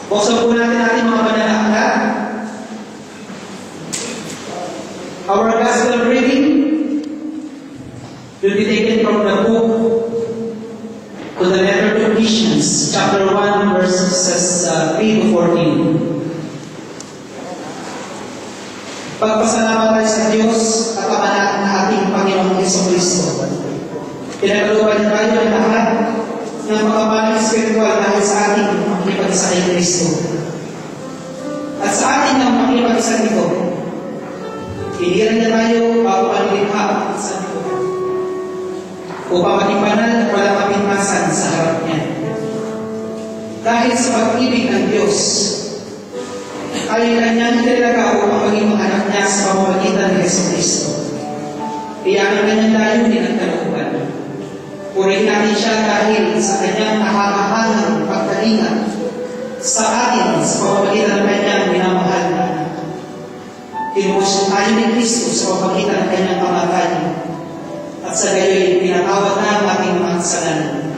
Buksan po natin ating mga panalangka. Our Gospel reading will be taken from the book to the letter to Ephesians, chapter 1, verses 3 to 14. Pagpasalamat tayo sa Diyos at Ama natin na ating Panginoong Jesucristo. Pinagkalooban niya tayo ng lahat ng makabalang spiritual dahil sa ating makikipag-isa kay Kristo. At sa ating ng makikipag-isa nito, piniran niya tayo bago panilikha sa nito upang maging banal at walang kapintasan sa harap niya. Dahil sa pag-ibig ng Diyos, ay kanyang tinalaga upang maging mga anak niya sa pamamagitan ni Jesucristo. Kaya ang kanyang layunin at kalooban. Purihin natin siya dahil sa kanyang nakakahangang pagkalinga sa atin sa pamamagitan ng kanyang minamahal na anak. Tinubos tayo ni Kristo sa pamamagitan ng kanyang kamatayan at sa gayoy pinatawad na ang ating mga kasalanan.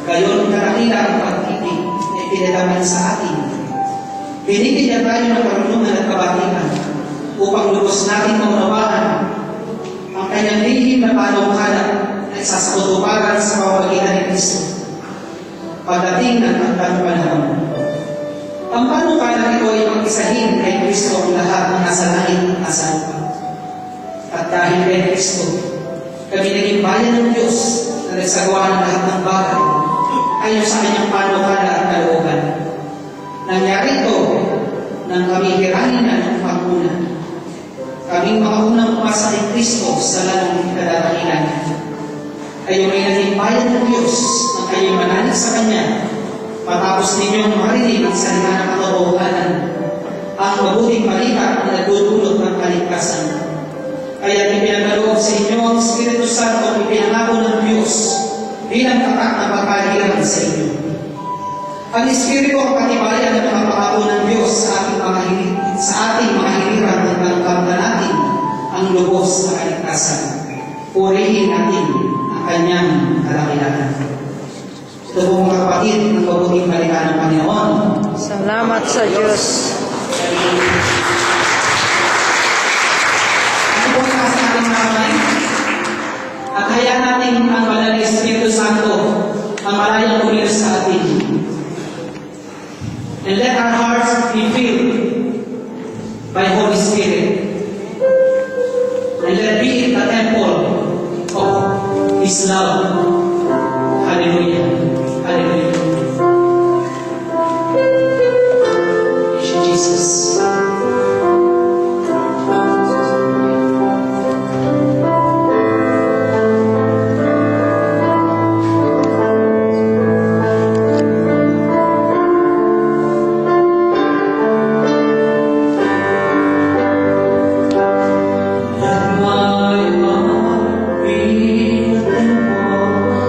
Gayon karakila ang pag-ibig na ipinalaman sa atin. Binigyan niya tayo ng karunungan at kabatiran upang lubos natin maunawaan ang kanyang lihim na panukala na isasakutuparan sa pamamagitan ni Kristo pagdating ng hanggang panahon. Ang panukala ito ay mag-isahin kay Kristo ang lahat ng nasa langit at nasa lupa. At dahil kay Kristo, kami naging bayan ng Diyos na nagsagawa ng lahat ng bagay ayon sa kanyang panukala at kalooban. Nangyari ito nang kami hirahin na ng panguna. Kaming mga unang pumasa kay Kristo sa lalong kadarahilan. Kayo may naging bayan ng Diyos na kayo manalig sa Kanya matapos ninyong marinig ang salita ng katotohanan, ang mabuting balita na nagdudulot ng kaligtasan. Kaya ipinagkaloob sa inyo ang Espiritu Santo at ipinangako ng Diyos bilang tatak na pagkaliran sa inyo. Ang Espiritu ang katibayan ng mga pangako ng Diyos sa ating mga hiliran at nangkamda natin ang lubos na kaligtasan. Purihin natin ang kanyang kadakilaan. Ito po mga kapatid, ang mabuting balita ng Panginoon. Salamat sa Diyos. Ito po sa ating mga kamay. At hayaan natin ang banal na Espiritu Santo ang malayang umilos sa atin. And let our hearts be filled by Holy Spirit. And let be the temple of His love. Hallelujah. Hallelujah. Thank you, Jesus. My heart be a temple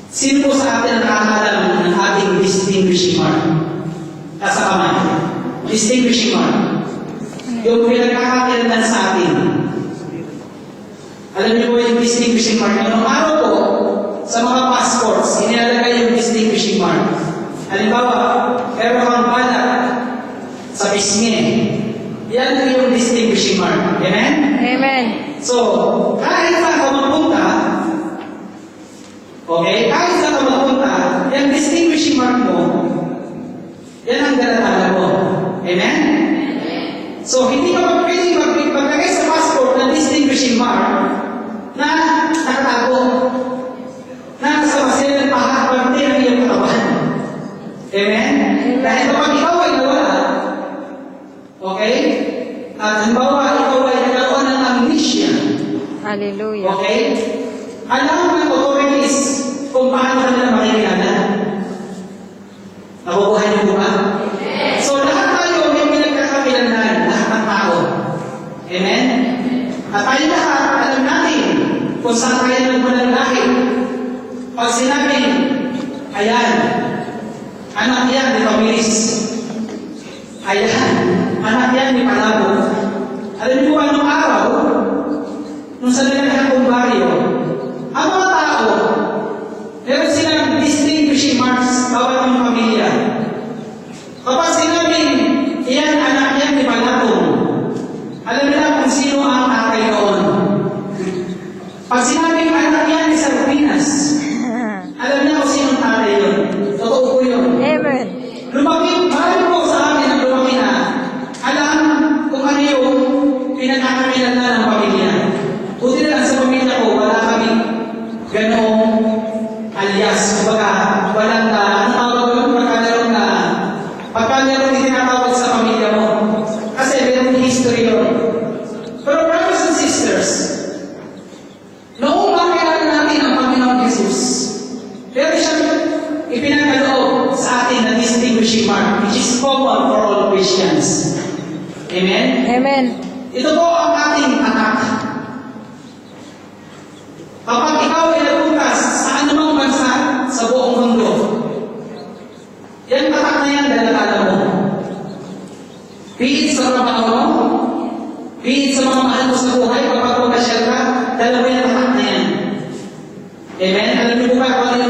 Sino po sa atin ang nakakalam ng ating distinguishing mark? Nasa kamay. Distinguishing mark. Yung pinagkakakilanlan sa atin. Alam niyo po yung distinguishing mark. Noong araw po, sa mga passports, inilalagay yung distinguishing mark. Halimbawa, meron kang balak sa pisngi. Yan yung distinguishing mark. Amen? Amen. So, kahit saan ka magpunta, okay, kahit saan ka magpunta, yung distinguishing mark mo, yan ang dalatala mo. Amen? So, hindi ka pwedeng maglagay sa passport ng distinguishing mark na nakatago, na sa masilang parte ng iyong katawan. Amen? Dahil kapag ikaw ay nawala, okay? At halimbawa, ikaw ay nagkaroon ng amnesia. Hallelujah. Okay? Alam ng authorities kung paano kanila makikilala. Nakukuha niyo po ba? So, lahat tayo may pinagkakakilanlan, lahat ng tao. Amen? At tayo lahat, alam natin kung saan tayo nagmanalahi. Pag sinabing, ayan, anak yan ni Pamilis. Ayan, anak yan ni Palabo. Alam niyo ba anong araw? Nung sa nilalang kong baryo, ang mga tao, meron silang distinguishing marks bawat ng pamilya. Kapag sinabing, iyan anak yan ni Palabong, alam nila kung sino ang tatay noon. Pag sinabing anak yan ni Sarpinas, alam niya kung sino ang tatay yun. Totoo po yun. Amen. Lumaki, marami po sa amin ang lumaki na alam kung ano yung pinagkakamilan ng pamilya. Buti na lang sa pamilya ko, wala kami ganoong alias. Kumbaga, walang ano tawag yun, pagkalaro din tinatawag sa pamilya mo. Kasi mayroong history yun. Pero brothers and sisters, noong makilala natin ang Panginoon Jesus, pero siyang ipinagkaloob sa atin na distinguishing mark, which is common for all Christians. Amen? Amen. Ito po ang ating anak. Kapag ikaw ay nagpuntas sa anumang bansa sa buong mundo, yan anak na yan, dalatala mo. Be it sa trabaho mo, be it sa mga mahal mo sa buhay, kapag pumasyal ka, dala mo yan anak na yan. Amen? Alam niyo po ba kung ano